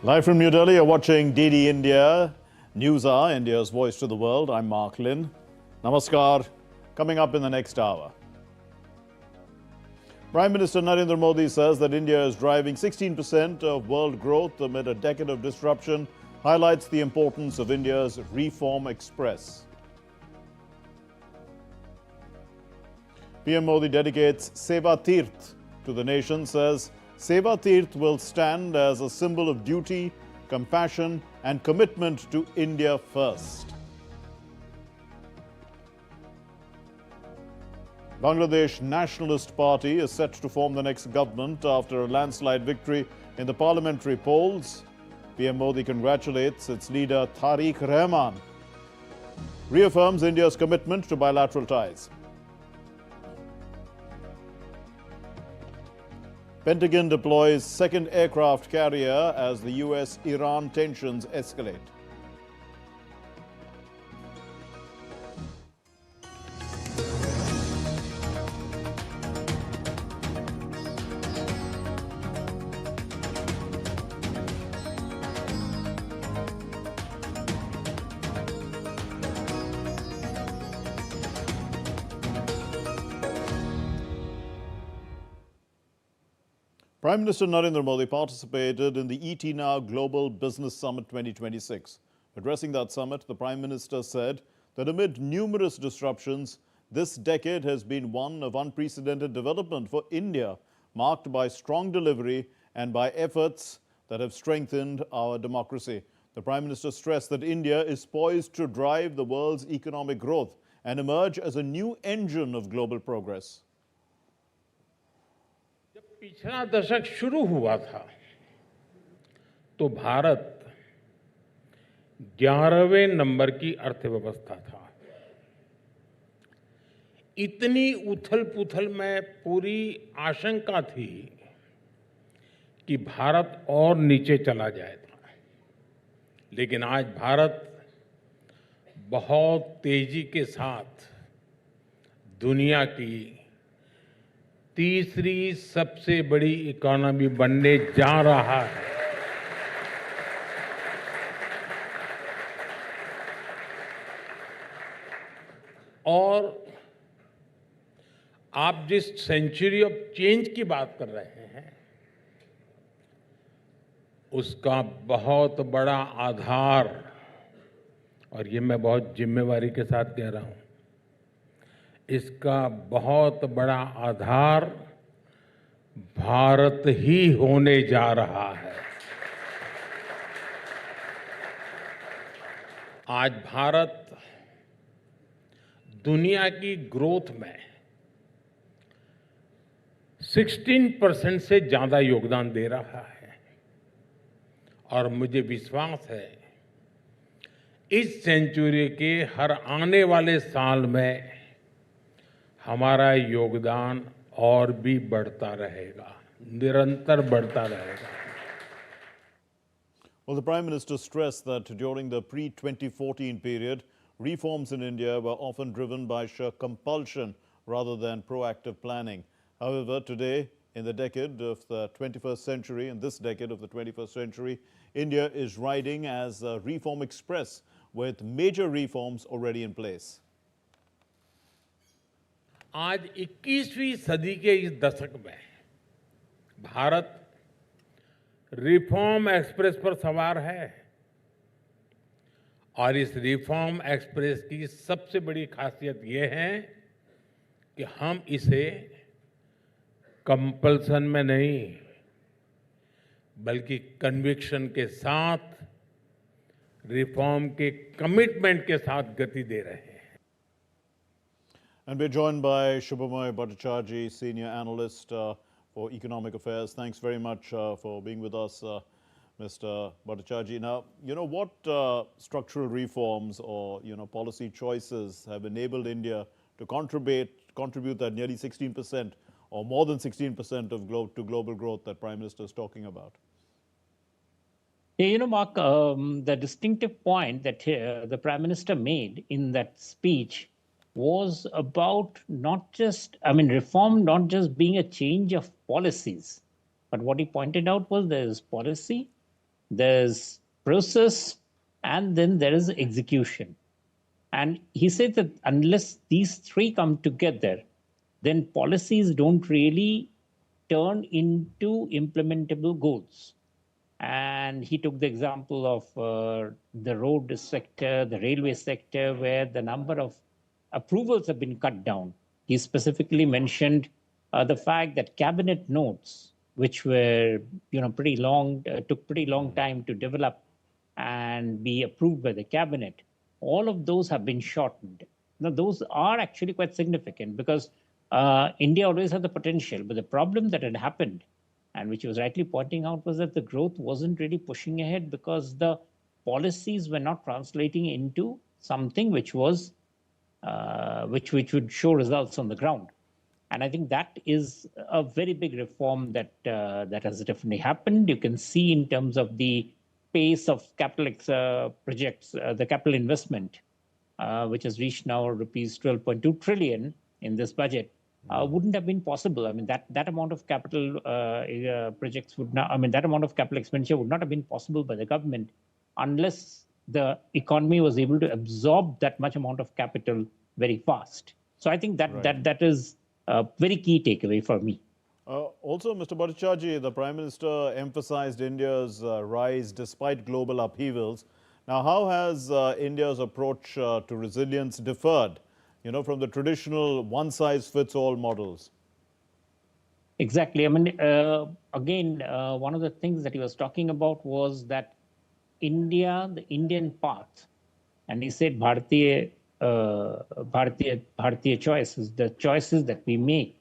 Live from New Delhi, you're watching DD India, Newshour, India's voice to the world. I'm Mark Lynn. Namaskar. Coming up in the next hour. Prime Minister Narendra Modi says that India is driving 16% of world growth amid a decade of disruption, highlights the importance of India's reform express. PM Modi dedicates Seva Teerth to the nation, says Seva Teerth will stand as a symbol of duty, compassion and commitment to India first. Bangladesh Nationalist Party is set to form the next government after a landslide victory in the parliamentary polls. PM Modi congratulates its leader Tarique Rahman, reaffirms India's commitment to bilateral ties. Pentagon deploys second aircraft carrier as the US-Iran tensions escalate. Prime Minister Narendra Modi participated in the ET Now Global Business Summit 2026. Addressing that summit, the Prime Minister said that amid numerous disruptions, this decade has been one of unprecedented development for India, marked by strong delivery and by efforts that have strengthened our democracy. The Prime Minister stressed that India is poised to drive the world's economic growth and emerge as a new engine of global progress. पिछला दशक शुरू हुआ था तो Bharat 11वें number की अर्थव्यवस्था था। इतनी उथल-पुथल में पूरी आशंका थी कि भारत और नीचे चला जाएगा, लेकिन आज भारत बहुत तेजी के साथ दुनिया की तीसरी सबसे बड़ी इकोनॉमी बनने जा रहा है। और आप जिस सेंचुरी ऑफ चेंज की बात कर रहे हैं, उसका बहुत बड़ा आधार, और ये मैं बहुत जिम्मेवारी के साथ कह रहा हूं, इसका बहुत बड़ा आधार भारत ही होने जा रहा है। आज भारत दुनिया की ग्रोथ में 16% से ज्यादा योगदान दे रहा है और मुझे विश्वास है इस सेंचुरी के हर आने वाले साल में हमारा योगदान और भी बढ़ता रहेगा, निरंतर बढ़ता रहेगा। Well, the Prime Minister stressed that during the pre-2014 period, reforms in India were often driven by sheer compulsion rather than proactive planning. However, today, in the decade of the 21st century, in this decade of the 21st century, India is riding as a reform express with major reforms already in place. आज 21वीं सदी के इस दशक में Bharat reform express पर सवार है और इस रिफॉर्म एक्सप्रेस की सबसे बड़ी खासियत यह है कि हम इसे कंपल्सन में नहीं बल्कि कन्विक्शन के साथ, रिफॉर्म के कमिटमेंट के साथ गति दे रहे हैं। And we're joined by Shubhamoy Bhattacharjee, Senior Analyst for Economic Affairs. Thanks very much for being with us, Mr. Bhattacharjee. Now, what structural reforms or, policy choices have enabled India to contribute that nearly 16% or more than 16% of to global growth that Prime Minister is talking about? Yeah, Mark, the distinctive point that the Prime Minister made in that speech was about reform not just being a change of policies, but what he pointed out was there is policy, there's process, and then there is execution. And he said that unless these three come together, then policies don't really turn into implementable goals. And he took the example of the road sector, the railway sector, where the number of approvals have been cut down. He specifically mentioned the fact that cabinet notes, which were pretty long, took pretty long time to develop and be approved by the cabinet, all of those have been shortened. Now, those are actually quite significant because India always had the potential, but the problem that had happened, and which he was rightly pointing out, was that the growth wasn't really pushing ahead because the policies were not translating into something which was which would show results on the ground. And I think that is a very big reform that that has definitely happened. You can see in terms of the pace of capital projects, the capital investment, which has reached now rupees 12.2 trillion in this budget, wouldn't have been possible. I mean, that amount of capital projects would not, I mean, that amount of capital expenditure would not have been possible by the government unless the economy was able to absorb that much amount of capital very fast. So I think that is a very key takeaway for me. Also, Mr. Bhattacharjee, the Prime Minister emphasized India's rise despite global upheavals. Now, how has India's approach to resilience differed, from the traditional one-size-fits-all models? Exactly. I mean, again, one of the things that he was talking about was that India, the Indian path, and he said Bharatiya choices, the choices that we make,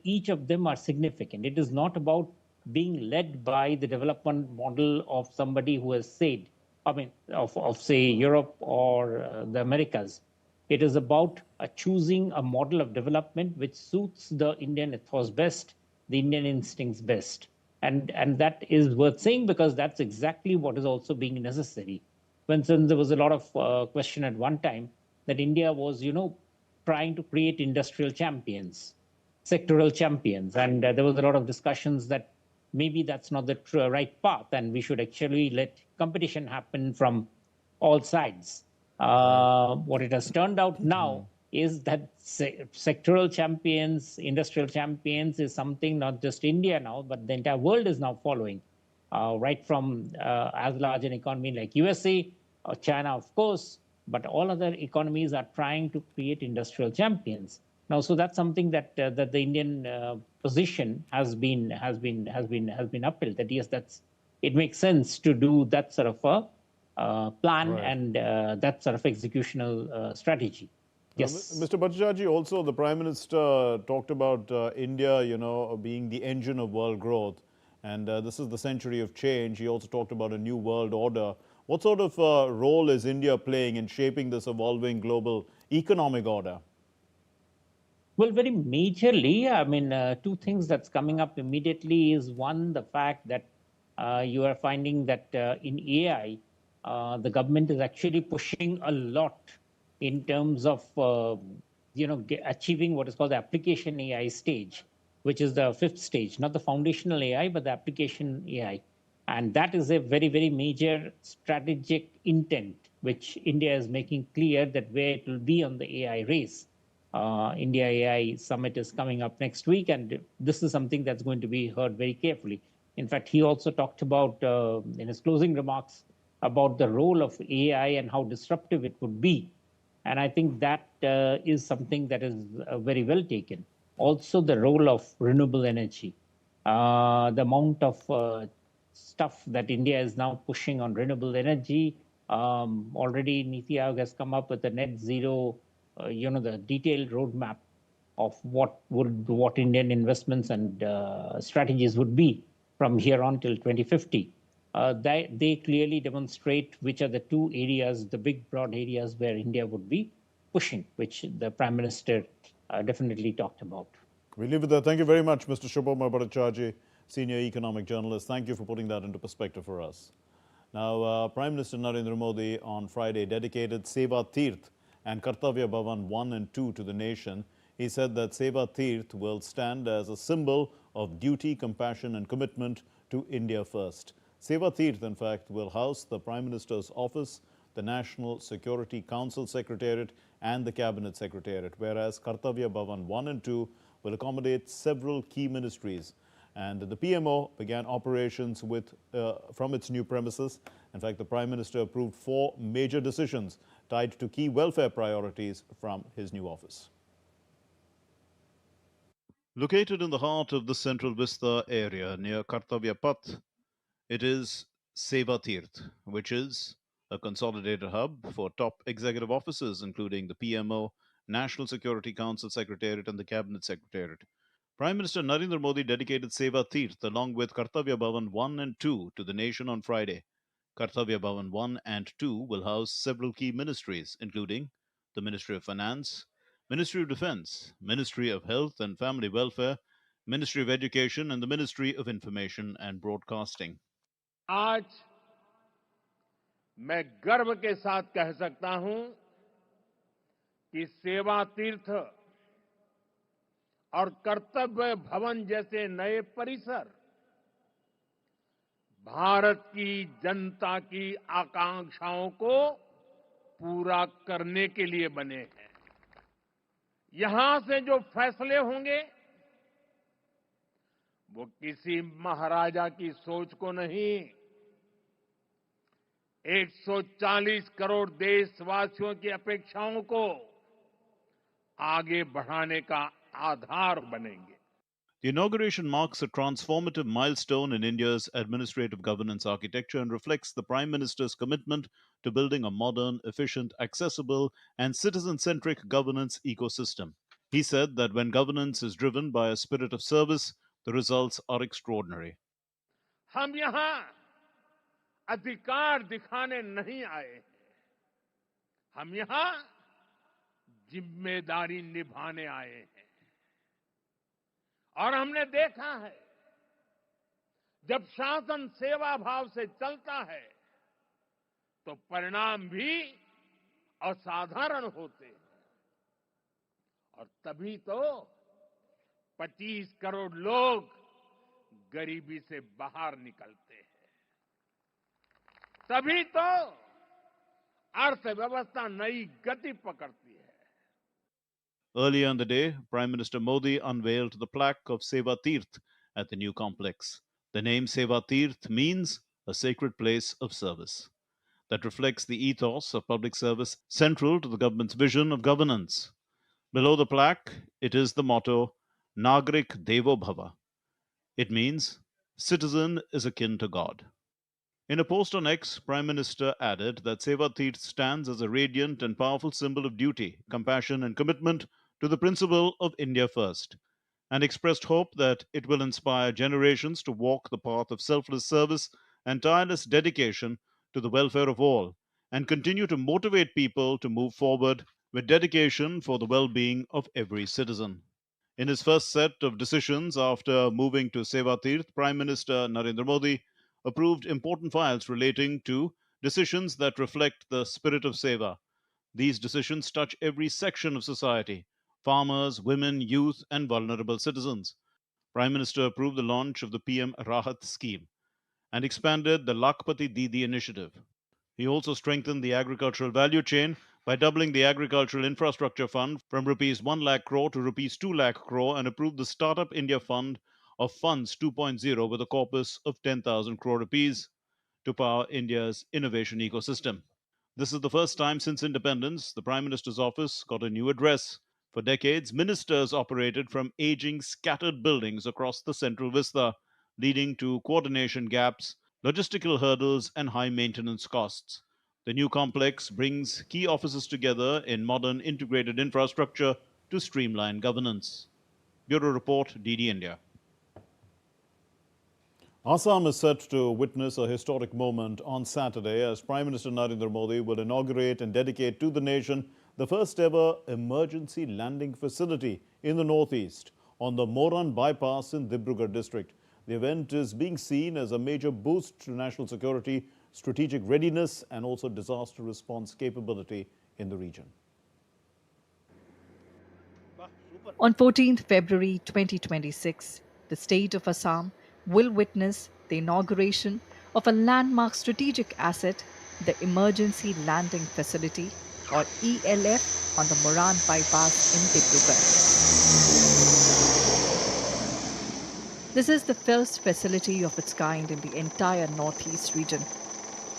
each of them are significant. It is not about being led by the development model of somebody who has said, I mean, of say Europe or the Americas. It is about choosing a model of development which suits the Indian ethos best, the Indian instincts best. And that is worth saying because that's exactly what is also being necessary. For instance, there was a lot of question at one time that India was, trying to create industrial champions, sectoral champions. And there was a lot of discussions that maybe that's not the right path and we should actually let competition happen from all sides. What it has turned out now is that sectoral champions, industrial champions is something not just India now, but the entire world is now following, right from as large an economy like USA, or China, of course, but all other economies are trying to create industrial champions. Now, so that's something that that the Indian position has been upheld. That yes, it makes sense to do that sort of a plan and that sort of executional strategy. Yes, Mr. Bhattacharjee, also the Prime Minister talked about India, being the engine of world growth, and this is the century of change. He also talked about a new world order. What sort of role is India playing in shaping this evolving global economic order? Well, very majorly, I mean, two things that's coming up immediately is one, the fact that you are finding that in AI, the government is actually pushing a lot in terms of, achieving what is called the application AI stage, which is the fifth stage, not the foundational AI, but the application AI. And that is a very, very major strategic intent, which India is making clear that where it will be on the AI race. India AI Summit is coming up next week, and this is something that's going to be heard very carefully. In fact, he also talked about, in his closing remarks, about the role of AI and how disruptive it would be. And I think that is something that is very well taken. Also, the role of renewable energy, the amount of stuff that India is now pushing on renewable energy. Already Niti Aayog has come up with a net zero, the detailed roadmap of what Indian investments and strategies would be from here on till 2050. They clearly demonstrate which are the two areas, the big broad areas where India would be pushing, which the Prime Minister definitely talked about. We leave it there. Thank you very much, Mr. Shubham Bhattacharjee, senior economic journalist. Thank you for putting that into perspective for us. Now, Prime Minister Narendra Modi on Friday dedicated Seva Teerth and Kartavya Bhavan 1 and 2 to the nation. He said that Seva Teerth will stand as a symbol of duty, compassion and commitment to India first. Seva Teerth, in fact, will house the Prime Minister's office, the National Security Council Secretariat and the Cabinet Secretariat, whereas Kartavya Bhavan 1 and 2 will accommodate several key ministries. And the PMO began operations from its new premises. In fact, the Prime Minister approved 4 major decisions tied to key welfare priorities from his new office. Located in the heart of the Central Vista area near Kartavya Path, it is Seva Teerth, which is a consolidated hub for top executive offices, including the PMO, National Security Council Secretariat, and the Cabinet Secretariat. Prime Minister Narendra Modi dedicated Seva Teerth along with Kartavya Bhavan 1 and 2 to the nation on Friday. Kartavya Bhavan 1 and 2 will house several key ministries, including the Ministry of Finance, Ministry of Defense, Ministry of Health and Family Welfare, Ministry of Education, and the Ministry of Information and Broadcasting. आज मैं गर्व के साथ कह सकता हूं कि सेवा तीर्थ और कर्तव्य भवन जैसे नए परिसर भारत की जनता की आकांक्षाओं को पूरा करने के लिए बने हैं। यहां से जो फैसले होंगे वो किसी महाराजा की सोच को नहीं, 140 करोड़ देशवासियों की अपेक्षाओं को आगे बढ़ाने का आधार बनेंगे। The inauguration marks a transformative milestone in India's administrative governance architecture and reflects the Prime Minister's commitment to building a modern, efficient, accessible, and citizen-centric governance ecosystem. He said that when governance is driven by a spirit of service, the results are extraordinary. हम यहां अधिकार दिखाने नहीं आए हैं, हम यहां जिम्मेदारी निभाने आए हैं। और हमने देखा है जब शासन सेवा भाव से चलता है तो परिणाम भी असाधारण होते हैं। और तभी तो 25 करोड़ लोग गरीबी से बाहर निकलते हैं, तभी तो अर्थव्यवस्था नई गति पकड़ती है। Earlier in the day, Prime Minister Modi unveiled the plaque of Seva Teerth at the new complex. The name Seva Teerth means a sacred place of service. That reflects the ethos of public service central to the government's vision of governance. Below the plaque, it is the motto, Nagrik Devo Bhava. It means, citizen is akin to God. In a post on X, Prime Minister added that Seva Teerth stands as a radiant and powerful symbol of duty, compassion and commitment to the principle of India first, and expressed hope that it will inspire generations to walk the path of selfless service and tireless dedication to the welfare of all, and continue to motivate people to move forward with dedication for the well-being of every citizen. In his first set of decisions after moving to Seva Teerth, Prime Minister Narendra Modi approved important files relating to decisions that reflect the spirit of Seva. These decisions touch every section of society: farmers, women, youth, and vulnerable citizens. Prime Minister approved the launch of the PM Rahat scheme and expanded the Lakhpati Didi initiative. He also strengthened the agricultural value chain by doubling the Agricultural Infrastructure Fund from rupees 1 lakh crore to rupees 2 lakh crore and approved the Startup India Fund of Funds 2.0 with a corpus of 10,000 crore rupees to power India's innovation ecosystem. This is the first time since independence the Prime Minister's office got a new address. For decades, ministers operated from aging, scattered buildings across the Central Vista, leading to coordination gaps, logistical hurdles, and high maintenance costs. The new complex brings key offices together in modern integrated infrastructure to streamline governance. Bureau Report, DD India. Assam is set to witness a historic moment on Saturday as Prime Minister Narendra Modi will inaugurate and dedicate to the nation the first ever emergency landing facility in the northeast on the Moran bypass in Dibrugarh district. The event is being seen as a major boost to national security, strategic readiness, and also disaster response capability in the region. On 14th February 2026, the state of Assam will witness the inauguration of a landmark strategic asset, the Emergency Landing Facility or ELF on the Moran bypass in Dibrugarh. This is the first facility of its kind in the entire northeast region.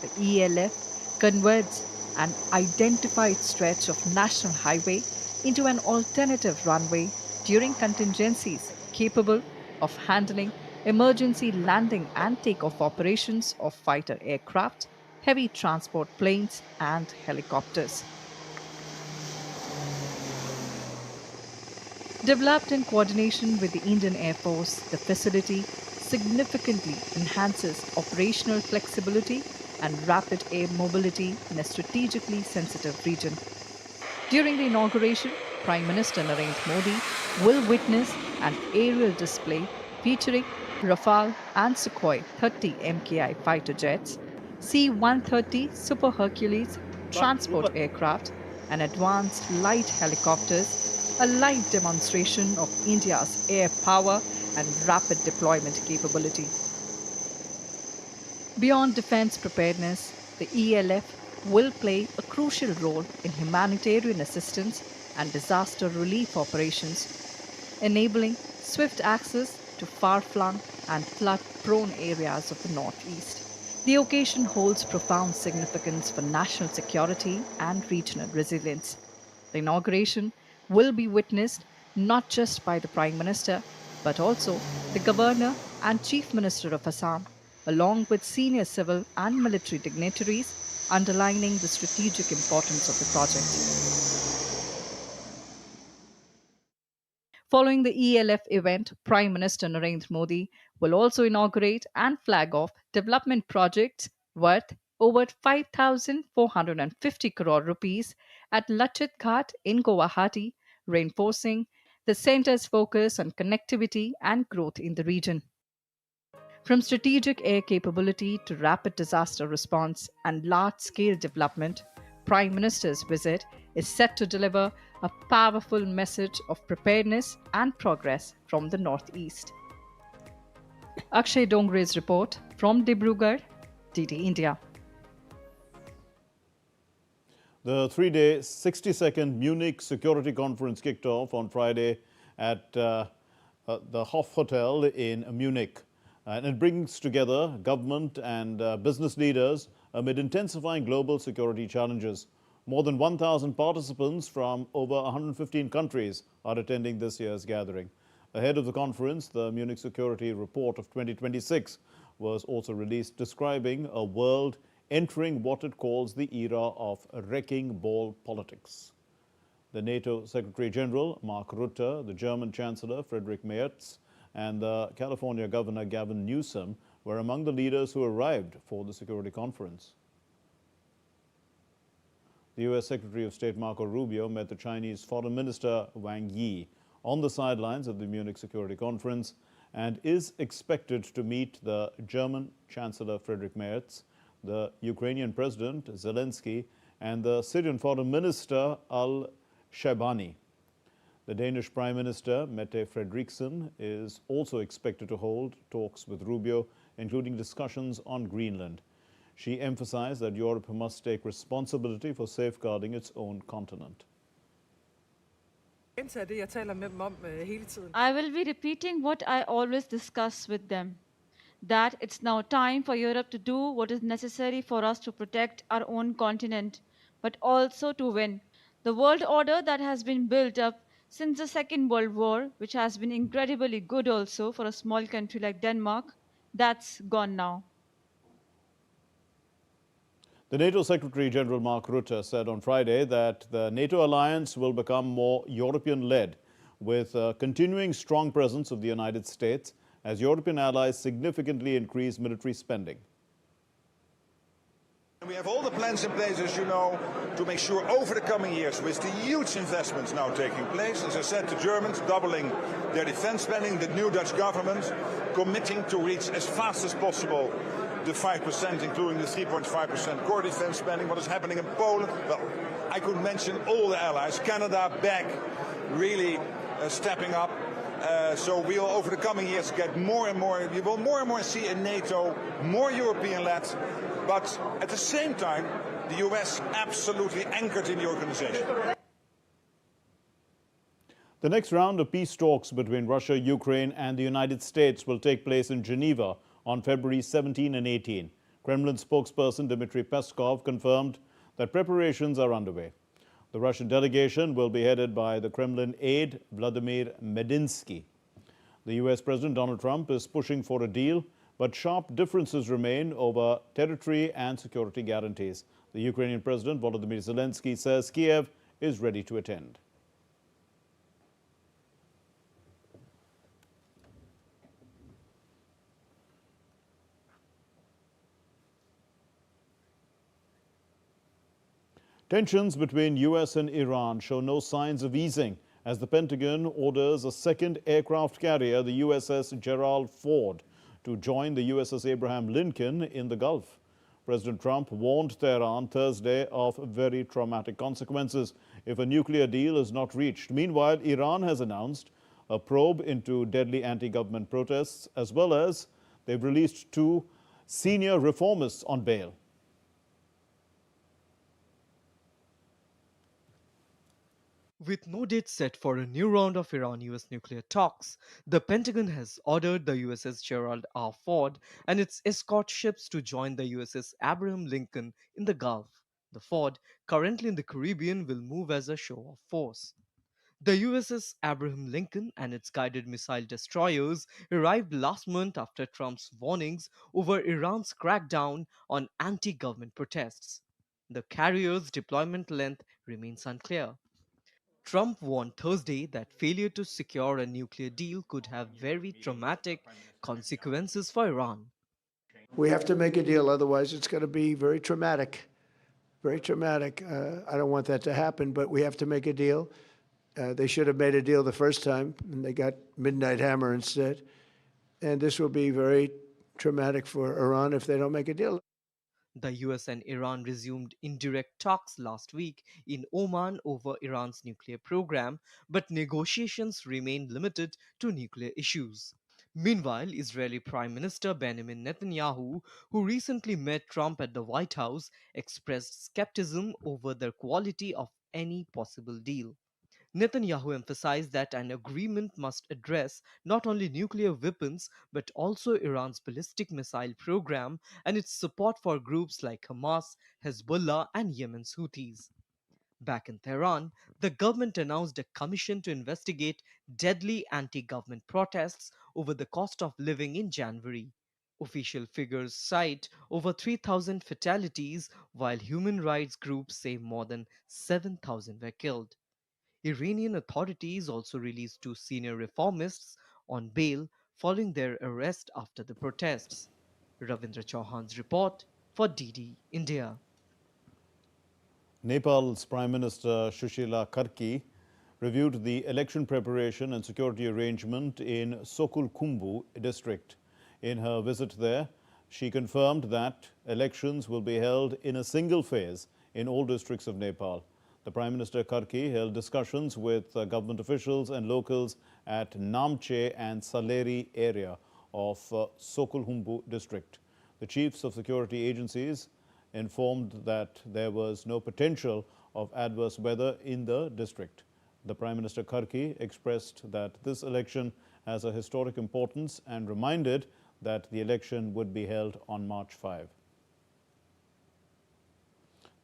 The ELF converts an identified stretch of national highway into an alternative runway during contingencies capable of handling emergency landing and takeoff operations of fighter aircraft, heavy transport planes, and helicopters. Developed in coordination with the Indian Air Force, the facility significantly enhances operational flexibility and rapid air mobility in a strategically sensitive region. During the inauguration, Prime Minister Narendra Modi will witness an aerial display featuring Rafale and Sukhoi 30 MKI fighter jets, C-130 Super Hercules transport aircraft, and advanced light helicopters, a live demonstration of India's air power and rapid deployment capability. Beyond defense preparedness, the ELF will play a crucial role in humanitarian assistance and disaster relief operations, enabling swift access to far-flung and flood-prone areas of the Northeast. The occasion holds profound significance for national security and regional resilience. The inauguration will be witnessed not just by the Prime Minister, but also the Governor and Chief Minister of Assam, along with senior civil and military dignitaries, underlining the strategic importance of the project. Following the ELF event, Prime Minister Narendra Modi will also inaugurate and flag off development projects worth over 5,450 crore rupees at Lachit Ghat in Guwahati, reinforcing the center's focus on connectivity and growth in the region. From strategic air capability to rapid disaster response and large-scale development, Prime Minister's visit is set to deliver a powerful message of preparedness and progress from the Northeast. Akshay Dongre's report from Dibrugarh, DD India. The three-day, 60-second Munich security conference kicked off on Friday at the Hof Hotel in Munich. And it brings together government and business leaders amid intensifying global security challenges. More than 1,000 participants from over 115 countries are attending this year's gathering. Ahead of the conference, the Munich Security Report of 2026 was also released, describing a world entering what it calls the era of wrecking ball politics. The NATO Secretary General Mark Rutte, the German Chancellor Friedrich Merz, and the California Governor Gavin Newsom were among the leaders who arrived for the security conference. The U.S. Secretary of State Marco Rubio met the Chinese Foreign Minister Wang Yi on the sidelines of the Munich Security Conference and is expected to meet the German Chancellor Friedrich Merz, the Ukrainian President Zelensky, and the Syrian Foreign Minister al-Shaibani. The Danish Prime Minister Mette Frederiksen is also expected to hold talks with Rubio, including discussions on Greenland. She emphasized that Europe must take responsibility for safeguarding its own continent. I will be repeating what I always discuss with them, that it's now time for Europe to do what is necessary for us to protect our own continent, but also to win. The world order that has been built up since the Second World War, which has been incredibly good also for a small country like Denmark, that's gone now. The NATO Secretary General Mark Rutte said on Friday that the NATO alliance will become more European-led, with a continuing strong presence of the United States as European allies significantly increase military spending. We have all the plans in place, as you know, to make sure over the coming years, with the huge investments now taking place, as I said, the Germans doubling their defense spending, the new Dutch government committing to reach as fast as possible the 5%, including the 3.5% core defense spending. What is happening in Poland? Well, I could mention all the allies. Canada back, really stepping up. So we'll, over the coming years, get more and more, we will more and more see a NATO, more European-led, but at the same time, the US absolutely anchored in the organization. The next round of peace talks between Russia, Ukraine, and the United States will take place in Geneva on February 17 and 18. Kremlin spokesperson Dmitry Peskov confirmed that preparations are underway. The Russian delegation will be headed by the Kremlin aide Vladimir Medinsky. The US President Donald Trump is pushing for a deal, but sharp differences remain over territory and security guarantees. The Ukrainian President Volodymyr Zelensky says Kiev is ready to attend. Tensions between US and Iran show no signs of easing as the Pentagon orders a second aircraft carrier, the USS Gerald Ford, to join the USS Abraham Lincoln in the Gulf. President Trump warned Tehran Thursday of very traumatic consequences if a nuclear deal is not reached. Meanwhile, Iran has announced a probe into deadly anti-government protests, as well as they've released 2 senior reformists on bail. With no date set for a new round of Iran-US nuclear talks, the Pentagon has ordered the USS Gerald R. Ford and its escort ships to join the USS Abraham Lincoln in the Gulf. The Ford, currently in the Caribbean, will move as a show of force. The USS Abraham Lincoln and its guided missile destroyers arrived last month after Trump's warnings over Iran's crackdown on anti-government protests. The carrier's deployment length remains unclear. Trump warned Thursday that failure to secure a nuclear deal could have very traumatic consequences for Iran. We have to make a deal, otherwise it's going to be very traumatic. Very traumatic. I don't want that to happen, but we have to make a deal. They should have made a deal the first time, and they got Midnight Hammer instead. And this will be very traumatic for Iran if they don't make a deal. The US and Iran resumed indirect talks last week in Oman over Iran's nuclear program, but negotiations remain limited to nuclear issues. Meanwhile, Israeli Prime Minister Benjamin Netanyahu, who recently met Trump at the White House, expressed skepticism over the quality of any possible deal. Netanyahu emphasized that an agreement must address not only nuclear weapons but also Iran's ballistic missile program and its support for groups like Hamas, Hezbollah, and Yemen's Houthis. Back in Tehran, the government announced a commission to investigate deadly anti-government protests over the cost of living in January. Official figures cite over 3,000 fatalities, while human rights groups say more than 7,000 were killed. Iranian authorities also released 2 senior reformists on bail following their arrest after the protests. Ravindra Chauhan's report for DD India. Nepal's Prime Minister Sushila Karki reviewed the election preparation and security arrangement in Sokulkhumbu district. In her visit there, she confirmed that elections will be held in a single phase in all districts of Nepal. The Prime Minister Karki held discussions with government officials and locals at Namche and Saleri area of Sokulkhumbu district. The chiefs of security agencies informed that there was no potential of adverse weather in the district. The Prime Minister Karki expressed that this election has a historic importance and reminded that the election would be held on March 5.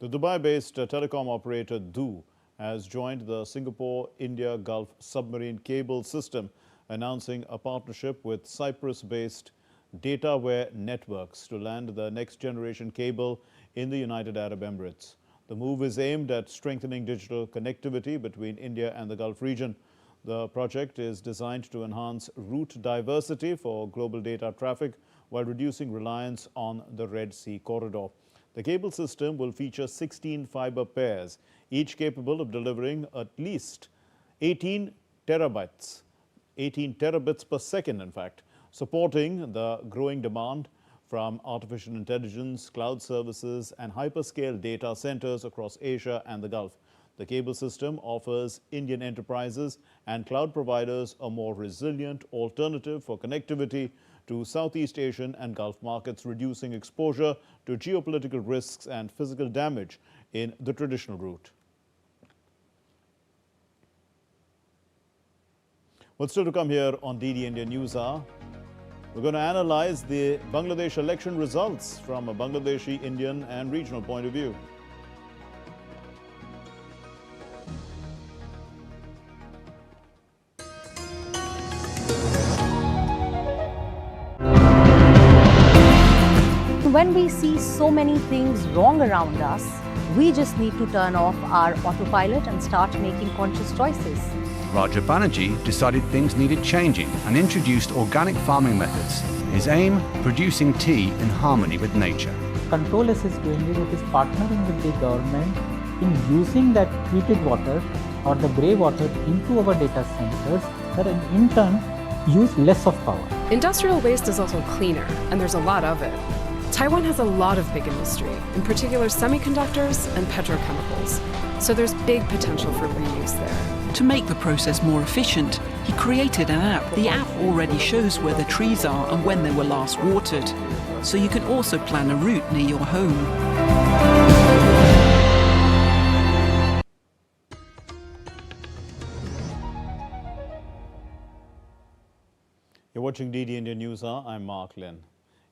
The Dubai-based telecom operator DO has joined the Singapore-India Gulf submarine cable system, announcing a partnership with Cyprus-based DataWare Networks to land the next-generation cable in the United Arab Emirates. The move is aimed at strengthening digital connectivity between India and the Gulf region. The project is designed to enhance route diversity for global data traffic while reducing reliance on the Red Sea corridor. The cable system will feature 16 fiber pairs, each capable of delivering at least 18 terabits per second, in fact, supporting the growing demand from artificial intelligence, cloud services, and hyperscale data centers across Asia and the Gulf. The cable system offers Indian enterprises and cloud providers a more resilient alternative for connectivity to Southeast Asian and Gulf markets, reducing exposure to geopolitical risks and physical damage in the traditional route. What's still to come here on DD India News Hour? We're going to analyze the Bangladesh election results from a Bangladeshi, Indian, and regional point of view. When we see so many things wrong around us, we just need to turn off our autopilot and start making conscious choices. Raja Banerjee decided things needed changing and introduced organic farming methods. His aim, producing tea in harmony with nature. Control S is doing it, it is partnering with the government in using that treated water or the grey water into our data centers that in turn use less of power. Industrial waste is also cleaner, and there's a lot of it. Taiwan has a lot of big industry, in particular semiconductors and petrochemicals, so there's big potential for reuse there. To make the process more efficient, he created an app. The app already shows where the trees are and when they were last watered, so you can also plan a route near your home. You're watching DD India News Hour. I'm Mark Lynn.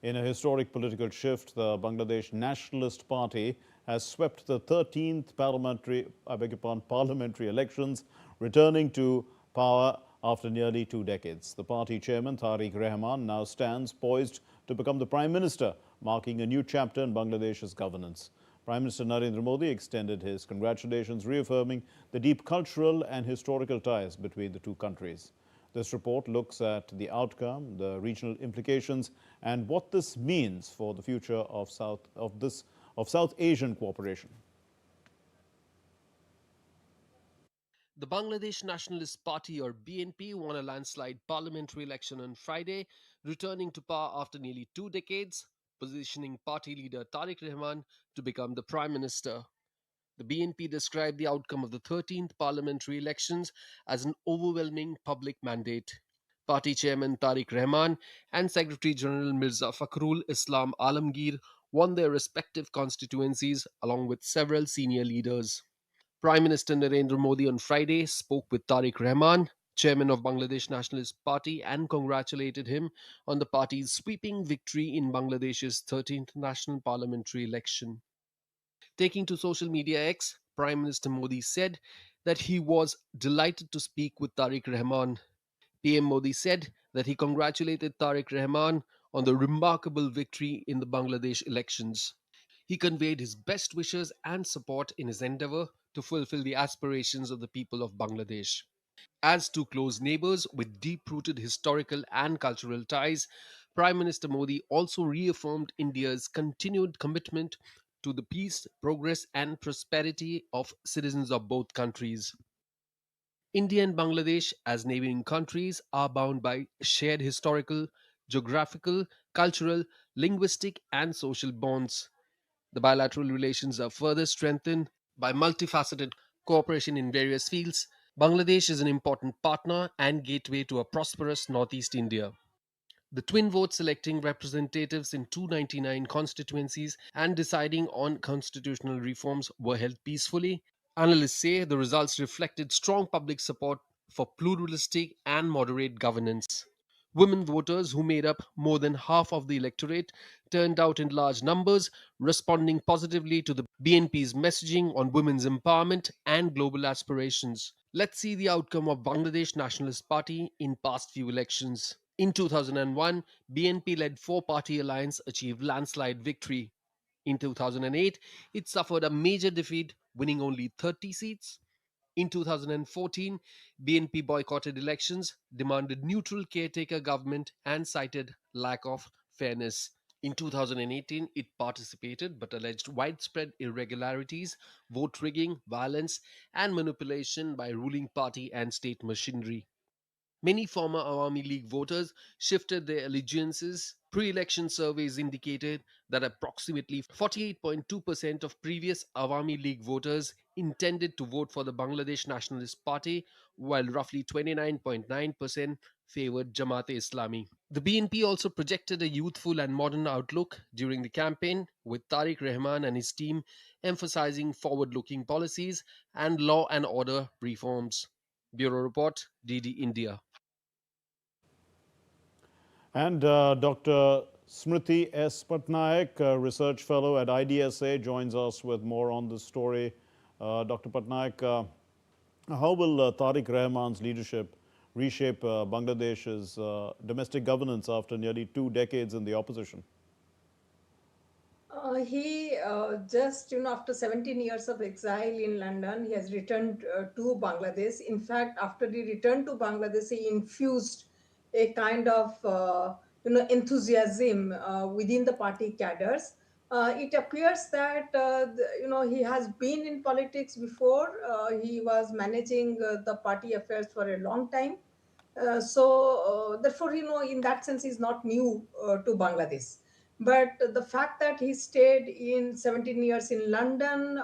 In a historic political shift, the Bangladesh Nationalist Party has swept the 13th parliamentary elections, returning to power after nearly 2 decades. The party chairman, Tarique Rahman, now stands poised to become the Prime Minister, marking a new chapter in Bangladesh's governance. Prime Minister Narendra Modi extended his congratulations, reaffirming the deep cultural and historical ties between the two countries. This report looks at the outcome, the regional implications, and what this means for the future of South Asian cooperation. The Bangladesh Nationalist Party, or BNP, won a landslide parliamentary election on Friday, returning to power after nearly 2 decades, positioning party leader Tarique Rahman to become the Prime Minister. The BNP described the outcome of the 13th parliamentary elections as an overwhelming public mandate. Party chairman Tarique Rahman and Secretary General Mirza Fakhrul Islam Alamgir won their respective constituencies along with several senior leaders. Prime Minister Narendra Modi on Friday spoke with Tarique Rahman, chairman of Bangladesh Nationalist Party, and congratulated him on the party's sweeping victory in Bangladesh's 13th national parliamentary election. Taking to social media X, Prime Minister Modi said that he was delighted to speak with Tarique Rahman. PM Modi said that he congratulated Tarique Rahman on the remarkable victory in the Bangladesh elections. He conveyed his best wishes and support in his endeavor to fulfill the aspirations of the people of Bangladesh. As two close neighbors with deep-rooted historical and cultural ties, Prime Minister Modi also reaffirmed India's continued commitment to the peace, progress, and prosperity of citizens of both countries. India and Bangladesh, as neighboring countries, are bound by shared historical, geographical, cultural, linguistic, and social bonds. The bilateral relations are further strengthened by multifaceted cooperation in various fields. Bangladesh is an important partner and gateway to a prosperous Northeast India. The twin votes electing representatives in 299 constituencies and deciding on constitutional reforms were held peacefully. Analysts say the results reflected strong public support for pluralistic and moderate governance. Women voters, who made up more than half of the electorate, turned out in large numbers, responding positively to the BNP's messaging on women's empowerment and global aspirations. Let's see the outcome of Bangladesh Nationalist Party in past few elections. In 2001, BNP-led four-party alliance achieved landslide victory. In 2008, it suffered a major defeat, winning only 30 seats. In 2014, BNP boycotted elections, demanded neutral caretaker government, and cited lack of fairness. In 2018, it participated but alleged widespread irregularities, vote rigging, violence, and manipulation by ruling party and state machinery. Many former Awami League voters shifted their allegiances. Pre election surveys indicated that approximately 48.2% of previous Awami League voters intended to vote for the Bangladesh Nationalist Party, while roughly 29.9% favored Jamaat e Islami. The BNP also projected a youthful and modern outlook during the campaign, with Tarique Rahman and his team emphasizing forward looking policies and law and order reforms. Bureau Report, DD India. And Dr. Smriti S. Patnaik, research fellow at IDSA, joins us with more on this story. Dr. Patnaik, how will Tarique Rahman's leadership reshape Bangladesh's domestic governance after nearly 2 decades in the opposition? He just, after 17 years of exile in London, he has returned to Bangladesh. In fact, after he returned to Bangladesh, he infused a kind of, enthusiasm within the party cadres. It appears that, he has been in politics before. He was managing the party affairs for a long time. Therefore, in that sense, he's not new to Bangladesh. But the fact that he stayed in 17 years in London,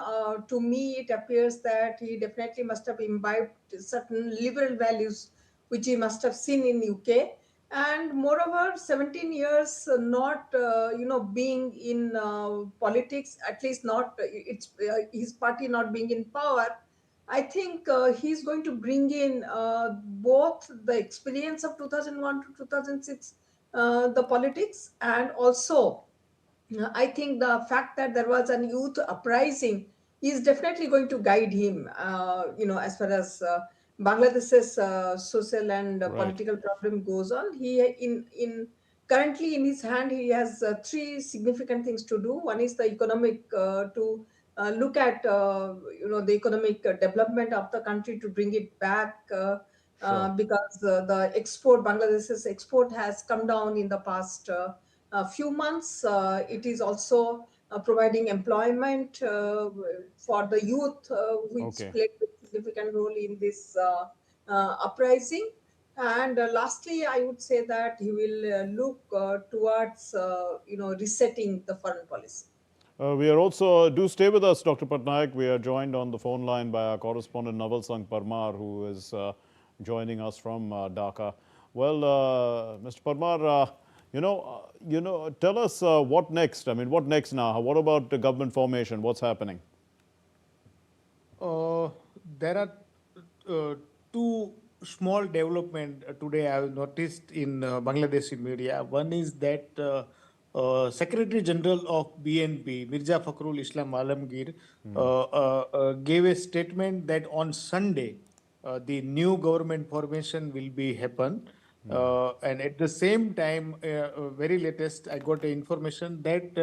to me, it appears that he definitely must have imbibed certain liberal values, which he must have seen in UK. And moreover, 17 years not, being in politics, at least not his party not being in power. I think he's going to bring in both the experience of 2001 to 2006, the politics, and also I think the fact that there was an youth uprising is definitely going to guide him, as far as Bangladesh's social and political problem goes on. Currently in his hand, he has three significant things to do. One is the economic, to look at, the economic development of the country, to bring it back, because the Bangladesh's export has come down in the past few months. It is also providing employment for the youth, which played a significant role in this uprising. And lastly, I would say that he will look towards, resetting the foreign policy. We are also, do stay with us, Dr. Patnaik. We are joined on the phone line by our correspondent Naval Sangh Parmar, who is joining us from Dhaka. Well, Mr. Parmar, tell us what next? I mean, what next now? What about the government formation? What's happening? There are two small development today I have noticed in Bangladeshi media. One is that Secretary General of BNP, Mirza Fakhrul Islam Alamgir, gave a statement that on Sunday, the new government formation will be happen. And at the same time, very latest, I got information that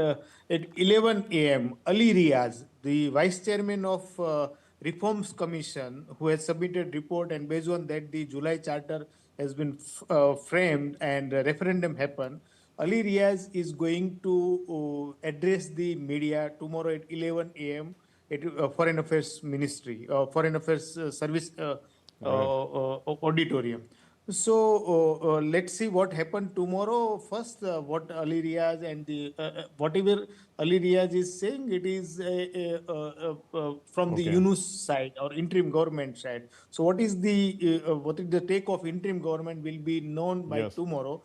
at 11 a.m., Ali Riaz, the Vice Chairman of Reforms Commission, who has submitted report, and based on that, the July Charter has been framed and a referendum happened. Ali Riaz is going to address the media tomorrow at 11 a.m. at Foreign Affairs Ministry, Foreign Affairs Service Auditorium. So let's see what happened tomorrow. First, what Ali Riaz and the whatever Ali Riaz is saying, it is from the Yunus side or interim government side. So what is the take of interim government will be known by tomorrow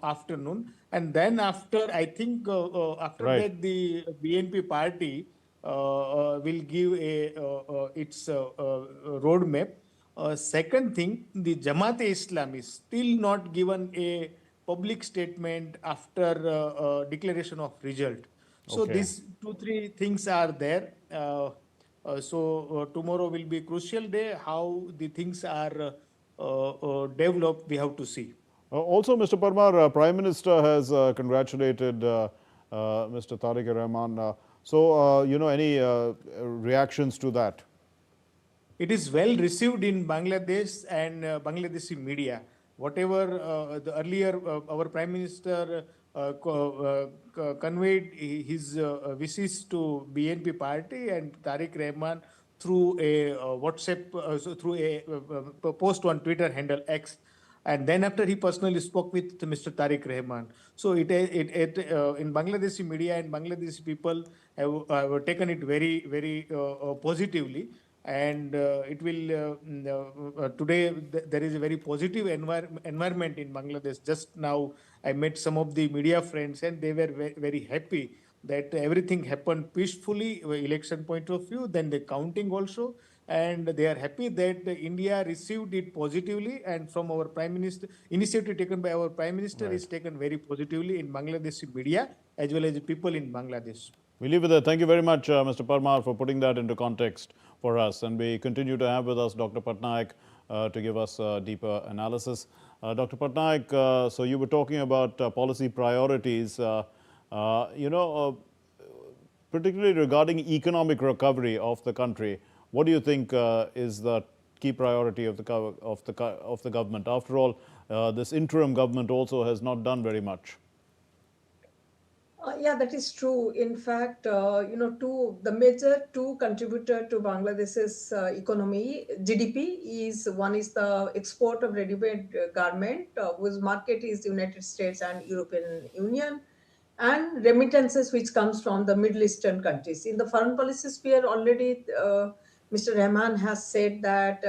afternoon, and then after, I think after that the BNP party will give its roadmap. Second thing, the Jamaat e Islam is still not given a public statement after declaration of result. So these 2-3 things are there. So tomorrow will be a crucial day. How the things are developed, we have to see. Also, Mr. Parmar, Prime Minister has congratulated Mr. Tarique Rahman. So, any reactions to that? It is well received in Bangladesh and Bangladeshi media. Whatever the earlier our Prime Minister conveyed his wishes to BNP party, and Tarique Rahman through a WhatsApp, through a post on Twitter handle X, And then after he personally spoke with Mr. Tarique Rahman. So in Bangladeshi media and Bangladeshi people have taken it very positively. And it will today there is a very positive environment in Bangladesh. Just now I met some of the media friends and they were very happy that everything happened peacefully, election point of view, then the counting also, and they are happy that India received it positively, and from our Prime Minister, initiative taken by our Prime Minister is taken very positively in Bangladeshi media as well as the people in Bangladesh. We leave it there. Thank you very much, Mr. Parmar, for putting that into context for us. And we continue to have with us Dr. Patnaik to give us deeper analysis. Dr. Patnaik, so you were talking about policy priorities. Particularly regarding economic recovery of the country, what do you think is the key priority of the government? After all, this interim government also has not done very much. Yeah, that is true. In fact, the major two contributor to Bangladesh's economy, GDP, is one is the export of ready-made garment, whose market is United States and European Union, and remittances which comes from the Middle Eastern countries. In the foreign policy sphere, already Mr. Rahman has said that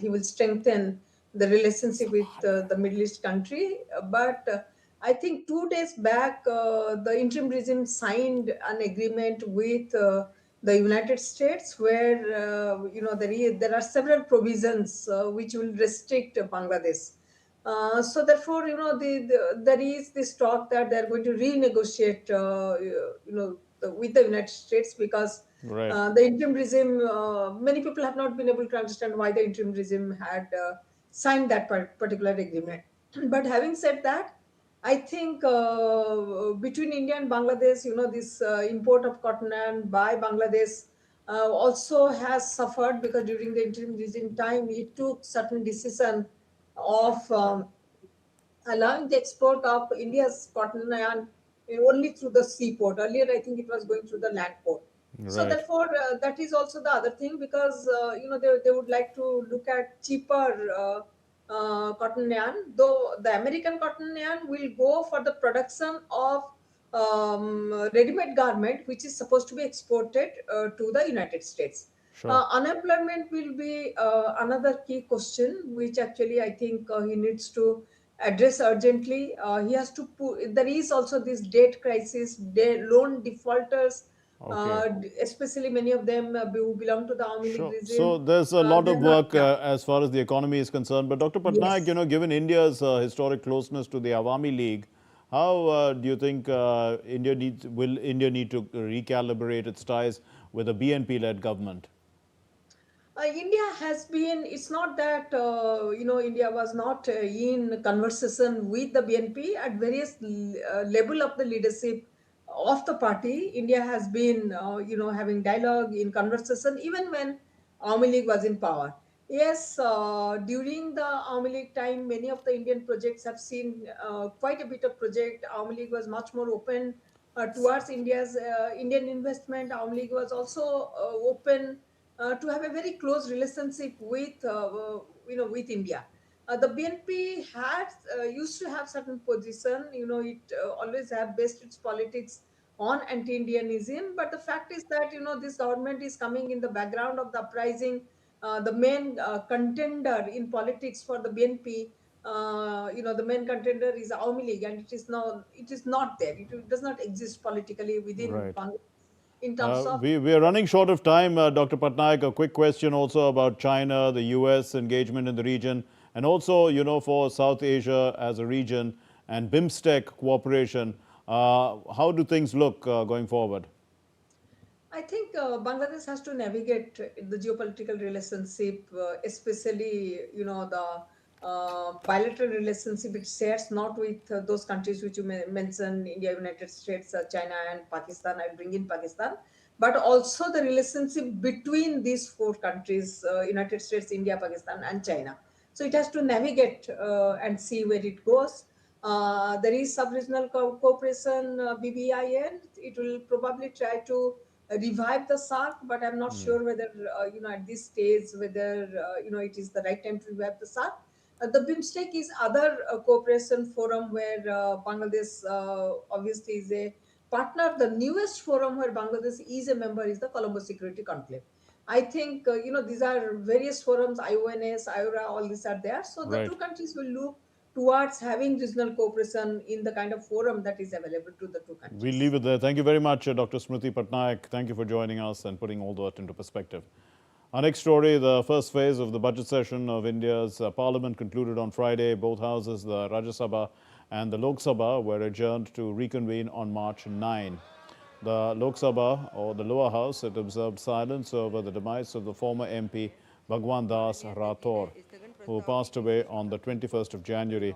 he will strengthen the relationship with the Middle East country, but I think 2 days back, the interim regime signed an agreement with the United States, where there are several provisions which will restrict Bangladesh. So therefore, there is this talk that they are going to renegotiate, with the United States, because the interim regime, many people have not been able to understand why the interim regime had signed that particular agreement. But having said that, I think between India and Bangladesh, this import of cotton yarn by Bangladesh also has suffered, because during the interim regime time, it took certain decision of allowing the export of India's cotton yarn only through the seaport. Earlier, I think it was going through the land port. So therefore, that is also the other thing, because they would like to look at cheaper cotton yarn, though the American cotton yarn will go for the production of ready-made garment, which is supposed to be exported to the United States. Unemployment will be another key question, which actually I think he needs to address urgently. He has to there is also this debt crisis, loan defaulters, especially many of them who belong to the Army League regime. So there's a lot of work as far as the economy is concerned. But Dr. Patnaik, given India's historic closeness to the Awami League, how do you think India need to recalibrate its ties with a BNP-led government? India has been, it's not that, India was not in conversation with the BNP at various level of the leadership of the party. India has been, having dialogue, in conversation, even when Army League was in power. Yes, during the Army League time, many of the Indian projects have seen quite a bit of project. Army League was much more open towards India's Indian investment. Army League was also open to have a very close relationship with, with India. The BNP had used to have certain position. It always have based its politics on anti-Indianism. But the fact is that this government is coming in the background of the uprising. The main contender in politics for the BNP, the main contender is Awami League, and it is not there. It does not exist politically within Bangladesh. In terms of we are running short of time, Dr. Patnaik. A quick question also about China, the US engagement in the region, and also, for South Asia as a region and BIMSTEC cooperation. How do things look going forward? I think Bangladesh has to navigate the geopolitical relationship, especially, the bilateral relationship it shares, not with those countries which you mentioned, India, United States, China, and Pakistan. I bring in Pakistan, but also the relationship between these four countries, United States, India, Pakistan, and China. So it has to navigate and see where it goes. There is sub-regional cooperation, BBIN. It will probably try to revive the SARC, but I'm not sure whether, at this stage, whether, it is the right time to revive the SARC. The BIMSTEC is other cooperation forum where Bangladesh obviously is a partner. The newest forum where Bangladesh is a member is the Colombo Security Conclave. I think, these are various forums, IONS, IORA, all these are there. So the Right. two countries will look towards having regional cooperation in the kind of forum that is available to the two countries. We'll leave it there. Thank you very much, Dr. Smriti Patnaik. Thank you for joining us and putting all that into perspective. Our next story, the first phase of the budget session of India's parliament concluded on Friday. Both houses, the Rajya Sabha and the Lok Sabha, were adjourned to reconvene on March 9. The Lok Sabha, or the lower house, it observed silence over the demise of the former MP Bhagwan Das Rathore, who passed away on the 21st of January.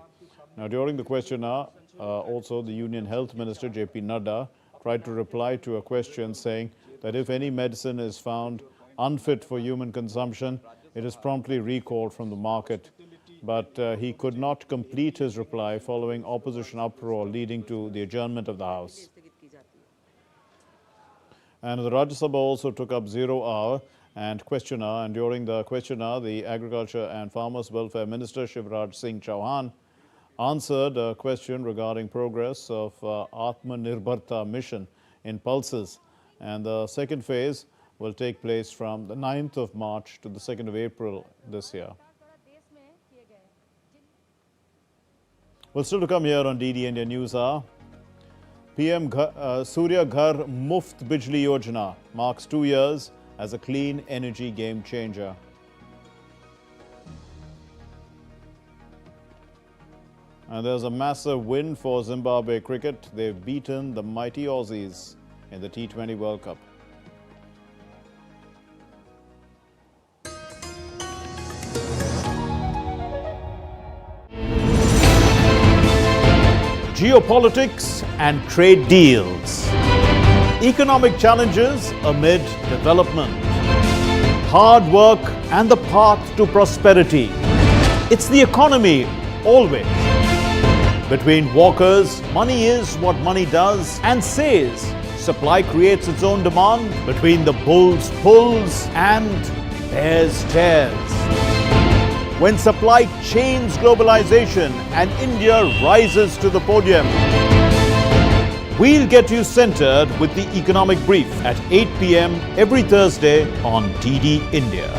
Now, during the question hour, also the Union Health Minister J.P. Nadda tried to reply to a question saying that if any medicine is found unfit for human consumption, it is promptly recalled from the market. But he could not complete his reply following opposition uproar leading to the adjournment of the House. And the Rajya Sabha also took up 0 hour and question hour. And during the question hour, the Agriculture and Farmers Welfare Minister Shivraj Singh Chauhan answered a question regarding progress of Atmanirbharta mission in pulses. And the second phase will take place from the 9th of March to the 2nd of April this year. Well, still to come here on DD India News Hour. PM Surya Ghar Muft Bijli Yojana marks 2 years as a clean energy game changer. And there's a massive win for Zimbabwe cricket. They've beaten the mighty Aussies in the T20 World Cup. Geopolitics and trade deals. Economic challenges amid development. Hard work and the path to prosperity. It's the economy always. Between walkers, money is what money does and says. Supply creates its own demand. Between the bulls pulls and bears tears. When supply chains globalization and India rises to the podium. We'll get you centered with the economic brief at 8 p.m. every Thursday on DD India.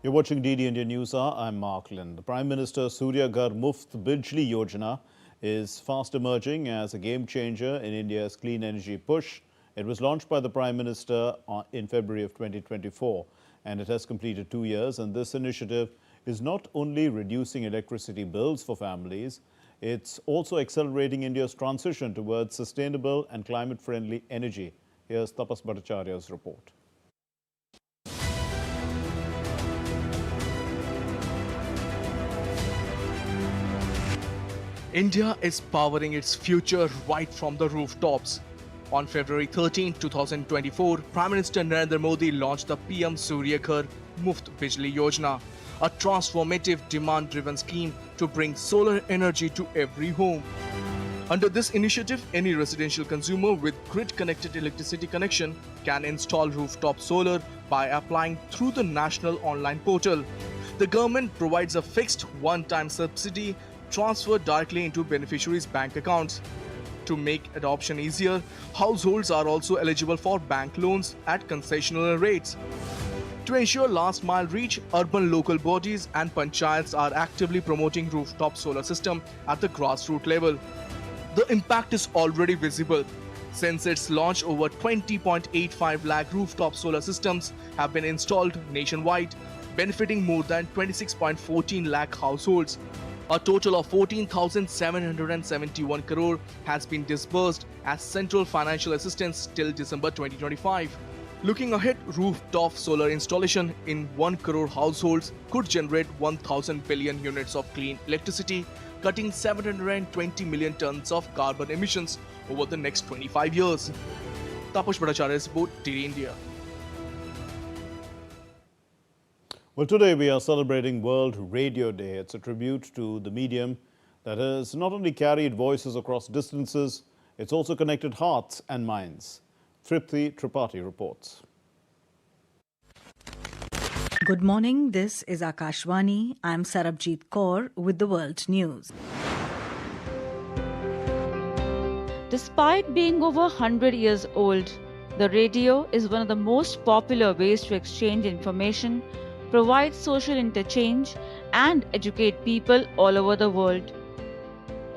You're watching DD India News Hour. I'm Mark Lynn. The Prime Minister Surya Ghar Muft Bijli Yojana is fast emerging as a game changer in India's clean energy push. It was launched by the Prime Minister in February of 2024, and it has completed 2 years. And this initiative is not only reducing electricity bills for families, it's also accelerating India's transition towards sustainable and climate-friendly energy. Here's Tapas Bhattacharya's report. India is powering its future right from the rooftops. On February 13, 2024, Prime Minister Narendra Modi launched the PM Surya Ghar Muft Bijli Yojana, a transformative demand-driven scheme to bring solar energy to every home. Under this initiative, any residential consumer with grid-connected electricity connection can install rooftop solar by applying through the national online portal. The government provides a fixed one-time subsidy transferred directly into beneficiaries' bank accounts. To make adoption easier, households are also eligible for bank loans at concessional rates. To ensure last mile reach, urban local bodies and panchayats are actively promoting rooftop solar system at the grassroots level. The impact is already visible. Since its launch, over 20.85 lakh rooftop solar systems have been installed nationwide, benefiting more than 26.14 lakh households. A total of 14,771 crore has been disbursed as central financial assistance till December 2025. Looking ahead, rooftop solar installation in 1 crore households could generate 1,000 billion units of clean electricity, cutting 720 million tons of carbon emissions over the next 25 years. Tapas Bhattacharya's report, DD India. Well, today we are celebrating World Radio Day. It's a tribute to the medium that has not only carried voices across distances, it's also connected hearts and minds. Tripti Tripathi reports. Good morning. This is Akashvani. I'm Sarabjit Kaur with the World News. Despite being over 100 years old, the radio is one of the most popular ways to exchange information, provide social interchange, and educate people all over the world.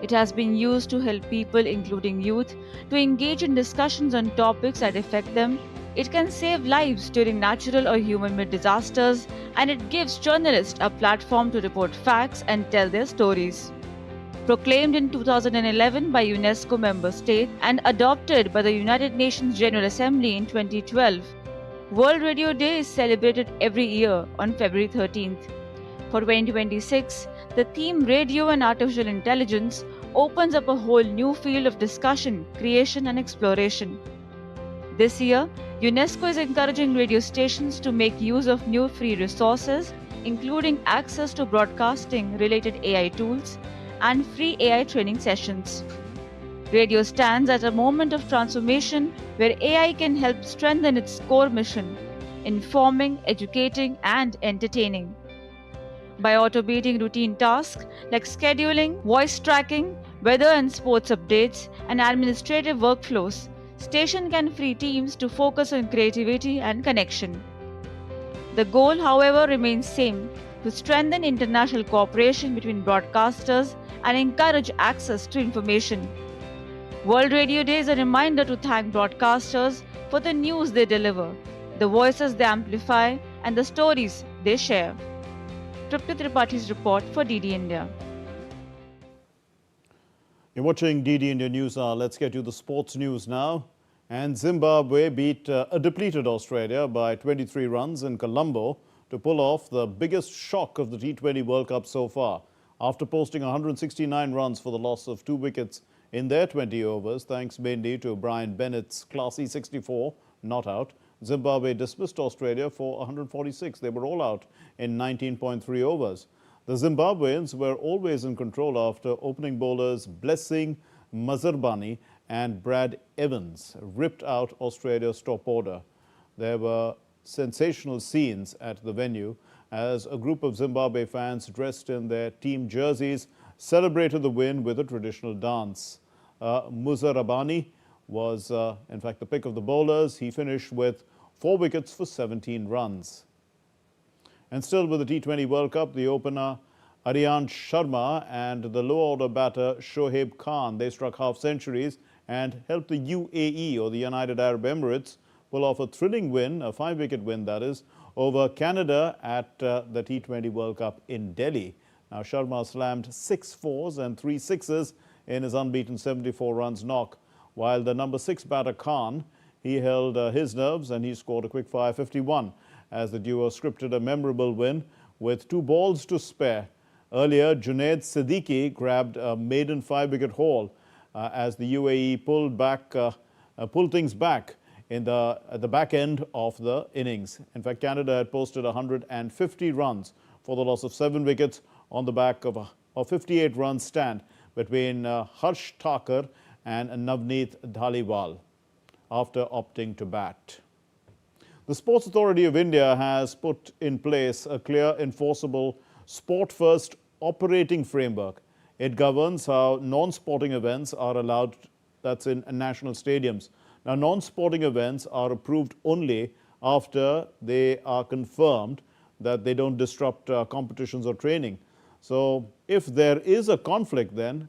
It has been used to help people, including youth, to engage in discussions on topics that affect them. It can save lives during natural or human-made disasters, and it gives journalists a platform to report facts and tell their stories. Proclaimed in 2011 by UNESCO member state and adopted by the United Nations General Assembly in 2012, World Radio Day is celebrated every year on February 13th. For 2026, the theme Radio and Artificial Intelligence opens up a whole new field of discussion, creation, and exploration. This year, UNESCO is encouraging radio stations to make use of new free resources, including access to broadcasting-related AI tools and free AI training sessions. Radio stands at a moment of transformation where AI can help strengthen its core mission, informing, educating, and entertaining. By automating routine tasks like scheduling, voice tracking, weather and sports updates, and administrative workflows, station can free teams to focus on creativity and connection. The goal, however, remains same: to strengthen international cooperation between broadcasters and encourage access to information. World Radio Day is a reminder to thank broadcasters for the news they deliver, the voices they amplify, and the stories they share. Tripti Tripaঠি's report for DD India. You're watching DD India News Hour. Let's get you the sports news now. And Zimbabwe beat a depleted Australia by 23 runs in Colombo to pull off the biggest shock of the T20 World Cup so far. After posting 169 runs for the loss of 2 wickets in their 20 overs, thanks mainly to Brian Bennett's classy 64 not out, Zimbabwe dismissed Australia for 146. They were all out in 19.3 overs. The Zimbabweans were always in control after opening bowlers Blessing Mazerbani and Brad Evans ripped out Australia's top order. There were sensational scenes at the venue as a group of Zimbabwe fans dressed in their team jerseys celebrated the win with a traditional dance. Muzarabani was, in fact, the pick of the bowlers. He finished with 4 wickets for 17 runs. And still with the T20 World Cup, the opener Aryan Sharma and the low-order batter Shoaib Khan, they struck half-centuries and helped the UAE, or the United Arab Emirates, pull off a thrilling win, a 5-wicket win that is, over Canada at the T20 World Cup in Delhi. Now, Sharma slammed 6 fours and 3 sixes in his unbeaten 74 runs knock, while the number 6 batter Khan, he held his nerves and he scored a quick-fire 51 as the duo scripted a memorable win with 2 balls to spare. Earlier, Junaid Siddiqui grabbed a maiden 5-wicket haul as the UAE pulled things back at the back end of the innings. In fact, Canada had posted 150 runs for the loss of 7 wickets on the back of a 58-run stand between Harsh Thakur and Navneet Dhaliwal after opting to bat. The Sports Authority of India has put in place a clear, enforceable, sport-first operating framework. It governs how non-sporting events are allowed, that's in national stadiums. Now, non-sporting events are approved only after they are confirmed that they don't disrupt competitions or training. So, if there is a conflict, then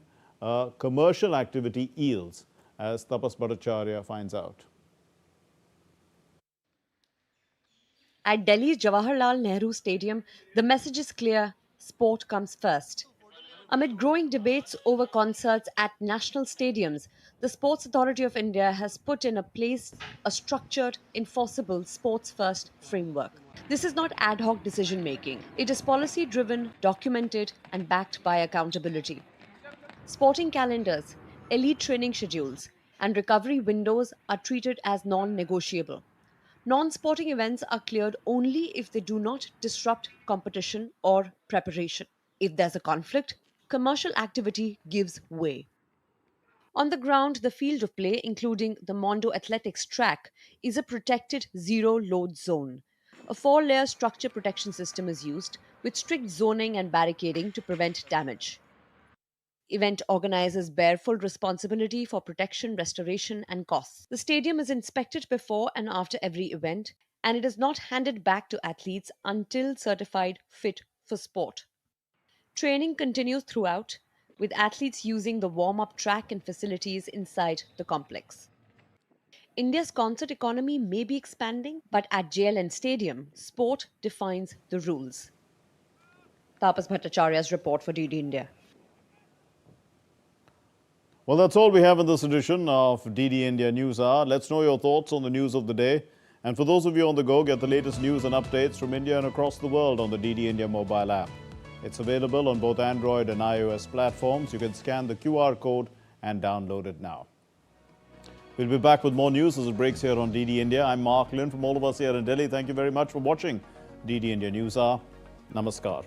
commercial activity yields, as Tapas Bhattacharya finds out. At Delhi's Jawaharlal Nehru Stadium, the message is clear: sport comes first. Amid growing debates over concerts at national stadiums, the Sports Authority of India has put in place a structured, enforceable sports-first framework. This is not ad hoc decision-making. It is policy-driven, documented, and backed by accountability. Sporting calendars, elite training schedules, and recovery windows are treated as non-negotiable. Non-sporting events are cleared only if they do not disrupt competition or preparation. If there's a conflict, commercial activity gives way. On the ground, the field of play, including the Mondo Athletics track, is a protected zero-load zone. A 4-layer structure protection system is used, with strict zoning and barricading to prevent damage. Event organizers bear full responsibility for protection, restoration, and costs. The stadium is inspected before and after every event, and it is not handed back to athletes until certified fit for sport. Training continues throughout, with athletes using the warm-up track and facilities inside the complex. India's concert economy may be expanding, but at JLN Stadium, sport defines the rules. Tapas Bhattacharya's report for DD India. Well, that's all we have in this edition of DD India News Hour. Let's know your thoughts on the news of the day. And for those of you on the go, get the latest news and updates from India and across the world on the DD India mobile app. It's available on both Android and iOS platforms. You can scan the QR code and download it now. We'll be back with more news as it breaks here on DD India. I'm Mark Lynn from all of us here in Delhi. Thank you very much for watching DD India News Hour. Namaskar.